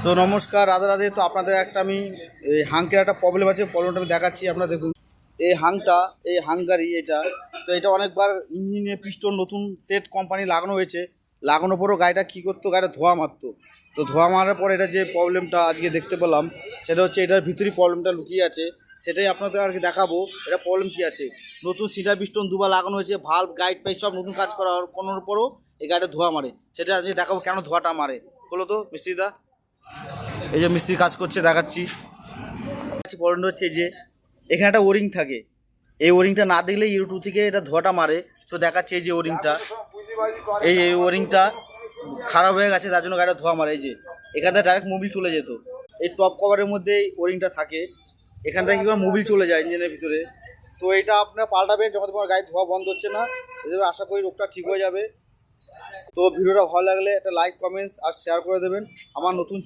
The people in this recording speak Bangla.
তো নমস্কার, রাধে রাধে। তো আপনাদের একটা আমি এই হাঙ্কের একটা প্রবলেম আছে, প্রবলেমটা আমি দেখাচ্ছি। আপনারা দেখুন, এই হাঙ্কটা, এই হাঙ্গারি এটা, তো এটা অনেকবার ইঞ্জিনে পিস্টন নতুন সেট কোম্পানি লাগানো হয়েছে। লাগানোর পরও গাড়িটা কী করতো, গাড়িটা ধোঁয়া মারতো। তো ধোঁয়া মারার পর এটা যে প্রবলেমটা আজকে দেখতে পেলাম, সেটা হচ্ছে এটার ভিতরেই প্রবলেমটা লুকিয়ে আছে। সেটাই আপনাদের আর কি দেখাবো, এটা প্রবলেম কী আছে। নতুন সিটার পিস্টন দুবার লাগানো হয়েছে, ভাল্ব গাইড পাইপ সব নতুন কাজ করার পরও এই গাড়িটা ধোঁয়া মারে। সেটা আজকে দেখাবো কেন ধোঁয়াটা মারে। বলো তো মিস্ত্রিদা। এই যে মিস্ত্রি কাজ করছে, দেখাচ্ছি। প্রবলেমটা হচ্ছে যে এখানে একটা ওরিং থাকে, এই ওরিংটা না দেখলে ইউরো টু থেকে এটা ধোঁয়াটা মারে। তো দেখাচ্ছে এই যে ওরিংটা, এই ওরিংটা খারাপ হয়ে গেছে, তার জন্য গাড়িটা ধোঁয়া মারে। এই যে এখান থেকে ডাইরেক্ট মোবিল চলে যেত, এই টপ কভারের মধ্যে এই ওরিংটা থাকে, এখান থেকে কী করে মোবিল চলে যায় ইঞ্জিনের ভিতরে। তো এটা আপনার পাল্টাবেন যখন তোমার গাড়ি ধোঁয়া বন্ধ হচ্ছে না। এদের আশা করি রোগটা ঠিক হয়ে যাবে। তো ভিডিওটা ভালো লাগলে একটা লাইক, কমেন্টস আর শেয়ার করে দেবেন। আমার নতুন